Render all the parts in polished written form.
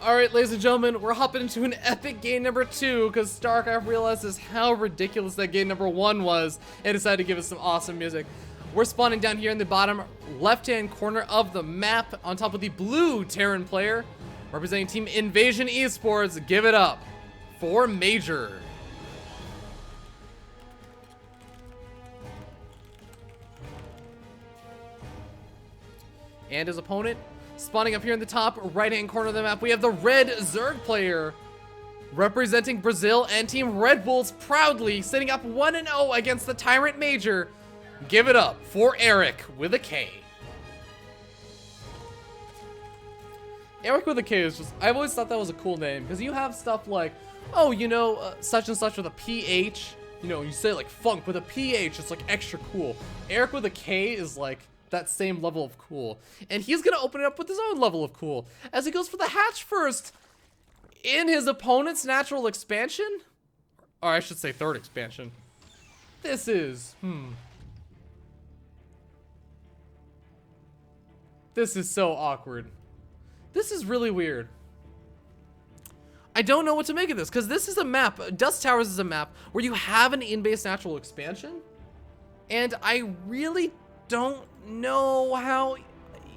Alright, ladies and gentlemen, we're hopping into an epic game number 2 because StarCraft realizes how ridiculous that game number 1 was and decided to give us some awesome music. We're spawning down here in the bottom left-hand corner of the map on top of the blue Terran player. Representing Team Invasion Esports, give it up for majOr. And his opponent, spawning up here in the top right-hand corner of the map, we have the red Zerg player. Representing Brazil and Team Red Bulls proudly sitting up 1-0 against the Tyrant majOr. Give it up for Erik with a K. Erik with a K is just, I've always thought that was a cool name because you have stuff like, oh, you know, such and such with a PH. You know, you say like funk with a PH, it's like extra cool. Erik with a K is like that same level of cool. And he's gonna open it up with his own level of cool as he goes for the hatch first in his opponent's natural expansion. Or I should say third expansion. This is, This is so awkward. This is really weird. I don't know what to make of this, because this is a map, Dust Towers is a map where you have an in-base natural expansion, and I really don't know how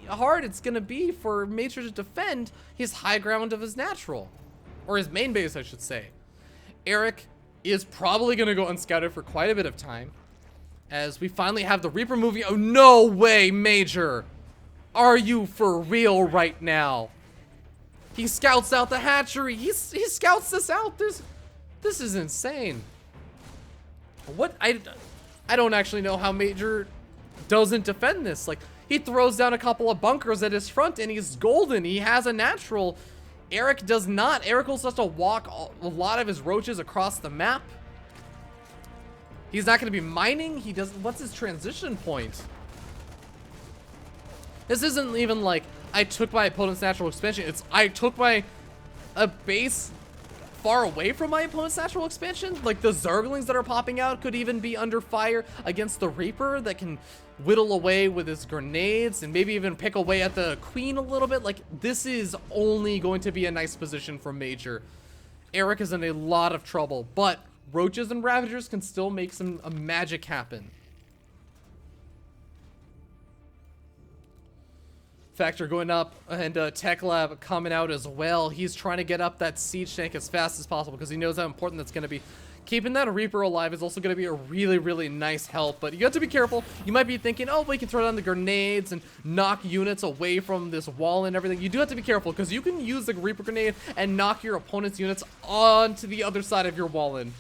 hard it's gonna be for majOr to defend his high ground of his natural, or his main base, I should say. Erik is probably gonna go unscouted for quite a bit of time, as we finally have the Reaper moving. Oh, no way, majOr! Are you for real right now? He scouts out the hatchery. He scouts this out. This is insane. What? I don't actually know how majOr doesn't defend this. Like, he throws down a couple of bunkers at his front and he's golden. He has a natural. Erik does not. Erik will just to walk a lot of his roaches across the map. He's not going to be mining. He doesn't. What's his transition point? This isn't even like I took my opponent's natural expansion. It's I took a base far away from my opponent's natural expansion. Like the Zerglings that are popping out could even be under fire against the Reaper that can whittle away with his grenades and maybe even pick away at the Queen a little bit. Like, this is only going to be a nice position for majOr. Erik is in a lot of trouble, but Roaches and Ravagers can still make some magic happen. Factor going up, and Tech Lab coming out as well. He's trying to get up that siege tank as fast as possible because he knows how important that's going to be. Keeping that Reaper alive is also going to be a really, really nice help, but you have to be careful. You might be thinking, oh, we can throw down the grenades and knock units away from this wall and everything. You do have to be careful because you can use the Reaper grenade and knock your opponent's units onto the other side of your wall. And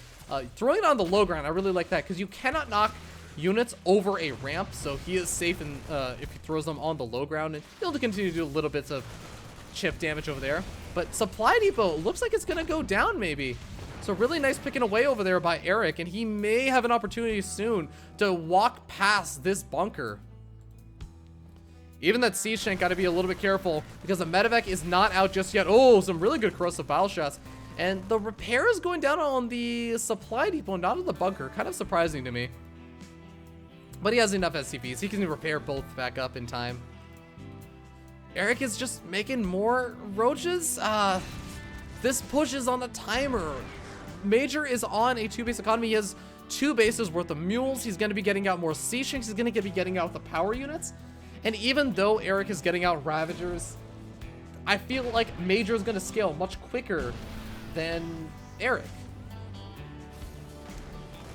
throwing it on the low ground, I really like that because you cannot knock units over a ramp, so he is safe in, if he throws them on the low ground, and he'll continue to do little bits of chip damage over there. But Supply Depot looks like it's gonna go down maybe. So really nice picking away over there by Erik, and he may have an opportunity soon to walk past this bunker. Even that siege tank got to be a little bit careful because the medevac is not out just yet. Oh, some really good corrosive bile shots. And the repair is going down on the Supply Depot, not on the bunker. Kind of surprising to me. But he has enough SCVs. He can repair both back up in time. Erik is just making more roaches. This pushes on the timer. majOr is on a 2-base economy. He has 2 bases worth of mules. He's going to be getting out more siege tanks. He's going to be getting out the power units. And even though Erik is getting out Ravagers, I feel like majOr is going to scale much quicker than Erik.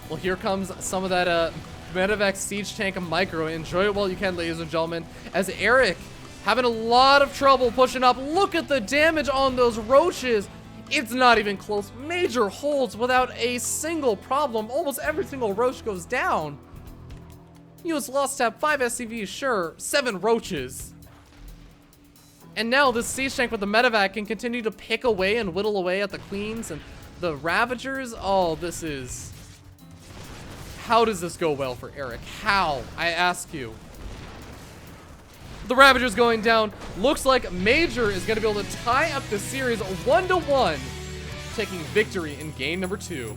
Well, here comes some of that medevac siege tank micro. Enjoy it while you can, ladies and gentlemen, as Erik having a lot of trouble pushing up. Look at the damage on those roaches. It's not even close. majOr holds without a single problem. Almost every single roach goes down. Units lost tab, 5 SCVs, sure, 7 roaches. And now this siege tank with the medevac can continue to pick away and whittle away at the Queens and the Ravagers. Oh, this is... How does this go well for Erik? How? I ask you. The Ravager's going down. Looks like majOr is going to be able to tie up the series 1-1, taking victory in game number 2.